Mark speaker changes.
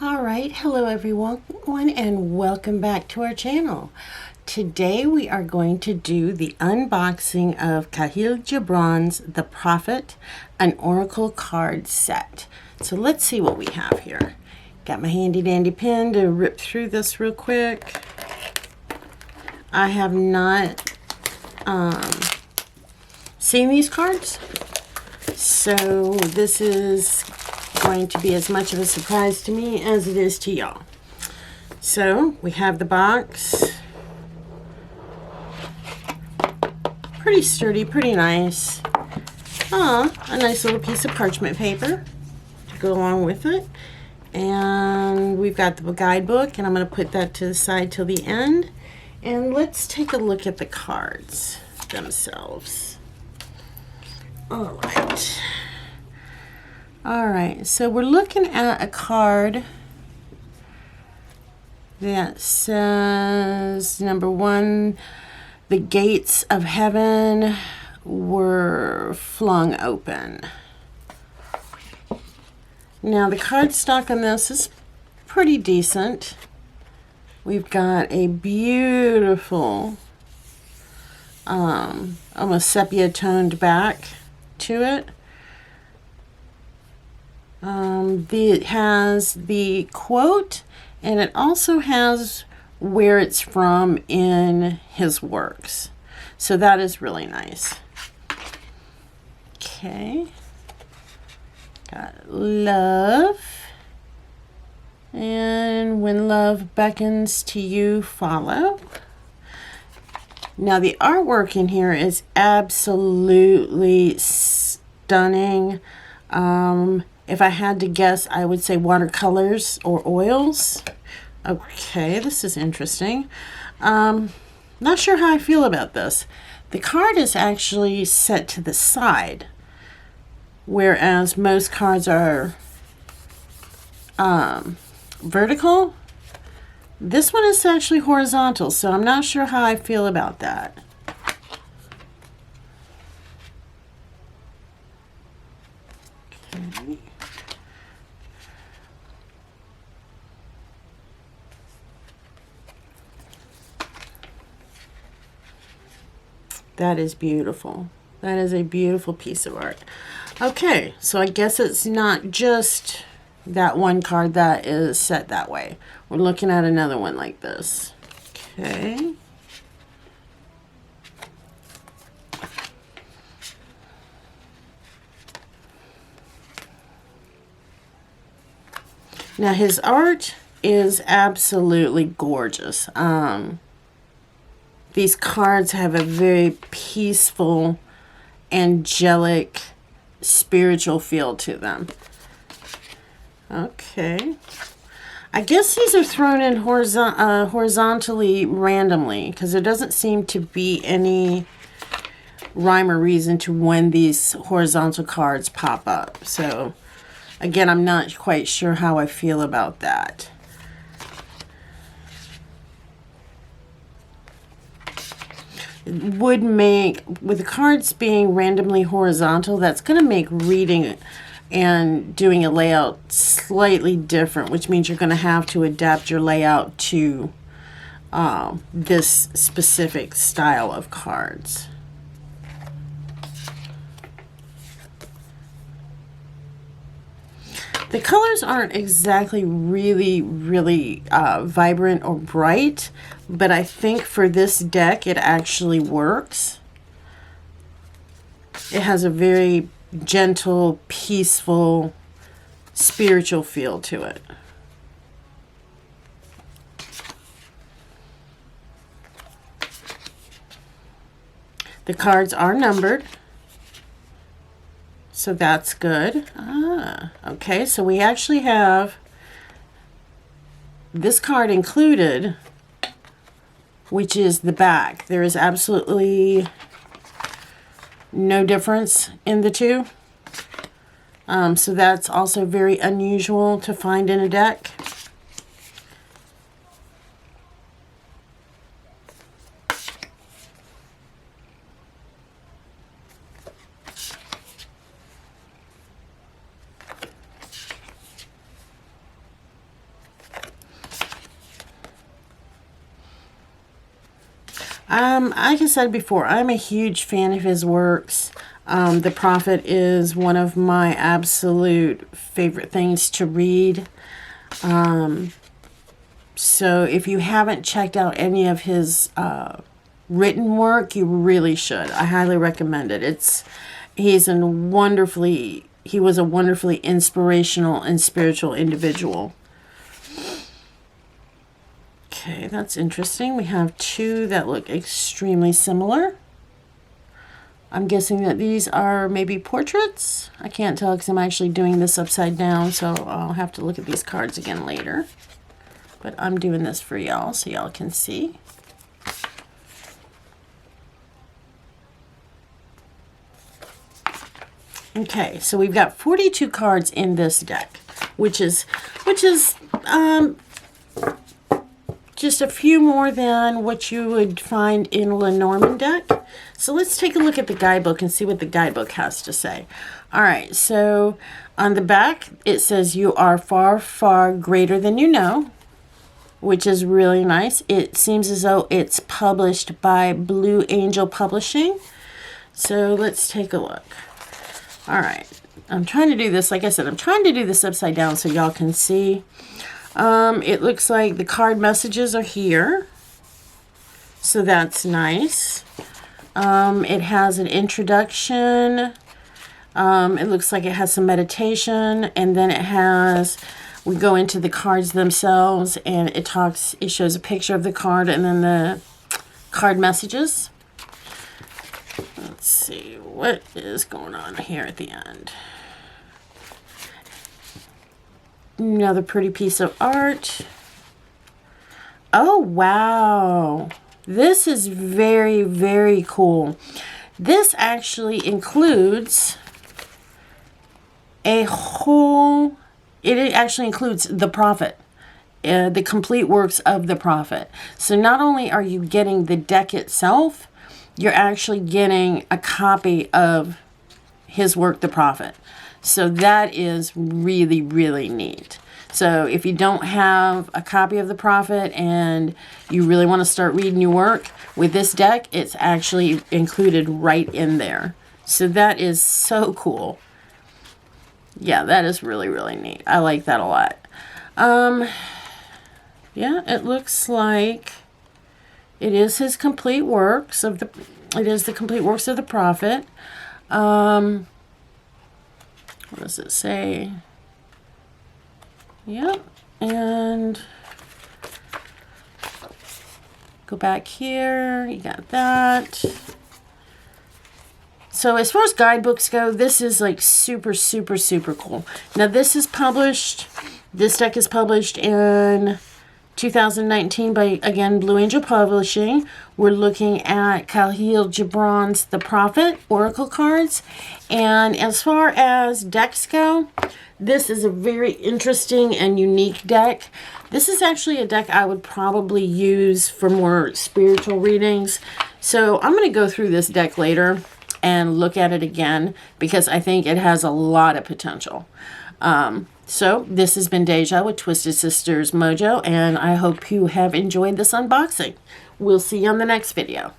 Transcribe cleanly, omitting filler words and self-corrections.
Speaker 1: Alright, hello everyone and welcome back to our channel. Today we are going to do the unboxing of Kahil Gibrans' The Prophet, an Oracle card set. So let's see what we have here. Got my handy dandy pen to rip through this real quick. I have not seen these cards, so this is going to be as much of a surprise to me as it is to y'all. So we have the box. Pretty sturdy, pretty nice. A nice little piece of parchment paper to go along with it. And we've got the guidebook, and I'm going to put that to the side till the end. And let's take a look at the cards themselves. Alright, so we're looking at a card that says, number 1, the gates of heaven were flung open. Now the cardstock on this is pretty decent. We've got a beautiful, almost sepia toned back to it. It has the quote, and it also has where it's from in his works. So that is really nice. Okay. Got love. And when love beckons to you, follow. Now the artwork in here is absolutely stunning. If I had to guess, I would say watercolors or oils. Okay, this is interesting. Not sure how I feel about this. The card is actually set to the side, whereas most cards are vertical. This one is actually horizontal, so I'm not sure how I feel about that. Okay. That is beautiful. That is a beautiful piece of art. Okay, so I guess it's not just that one card that is set that way. We're looking at another one like this. Okay. Now his art is absolutely gorgeous. These cards have a very peaceful, angelic, spiritual feel to them. Okay. I guess these are thrown in horizontally randomly, because there doesn't seem to be any rhyme or reason to when these horizontal cards pop up. So, again, I'm not quite sure how I feel about that. It would make, with the cards being randomly horizontal, that's going to make reading and doing a layout slightly different, which means you're going to have to adapt your layout to this specific style of cards. The colors aren't exactly really vibrant or bright, but I think for this deck it actually works. It has a very gentle, peaceful, spiritual feel to it. The cards are numbered, so that's good. Okay, so we actually have this card included, which is the back. There is absolutely no difference in the two. So that's also very unusual to find in a deck. Like I said before, I'm a huge fan of his works. The Prophet is one of my absolute favorite things to read. So if you haven't checked out any of his written work, you really should. I highly recommend it. He was a wonderfully inspirational and spiritual individual. Okay, that's interesting. We have two that look extremely similar. I'm guessing that these are maybe portraits. I can't tell because I'm actually doing this upside down, so I'll have to look at these cards again later. But I'm doing this for y'all so y'all can see. Okay, so we've got 42 cards in this deck, which is just a few more than what you would find in Lenormand deck. So let's take a look at the guidebook and see what the guidebook has to say. All right, so on the back, it says you are far, far greater than you know, which is really nice. It seems as though it's published by Blue Angel Publishing. So let's take a look. All right, I'm trying to do this, like I said, I'm trying to do this upside down so y'all can see. It looks like the card messages are here, so that's nice. It has an introduction. It looks like it has some meditation, and then we go into the cards themselves, and it shows a picture of the card and then the card messages. Let's see what is going on here at the end. Another pretty piece of art. Oh, wow. This is very, very cool. This actually includes it actually includes the Prophet, the complete works of the Prophet. So not only are you getting the deck itself, you're actually getting a copy of his work, the Prophet. So that is really, really neat. So if you don't have a copy of the Prophet and you really want to start reading your work, with this deck, it's actually included right in there. So that is so cool. Yeah, that is really, really neat. I like that a lot. Yeah, it looks like it is his complete works of the complete works of the Prophet. What does it say? Yep, and go back here. You got that. So as far as guidebooks go, this is like super, super, super cool. Now this deck is published in 2019 by, again, Blue Angel Publishing. We're looking at Kahil Gibrans' The Prophet Oracle cards. And as far as decks go, this is a very interesting and unique deck. This is actually a deck I would probably use for more spiritual readings. So I'm going to go through this deck later and look at it again because I think it has a lot of potential. So this has been Deja with Twisted Sisters Mojo, and I hope you have enjoyed this unboxing. We'll see you on the next video.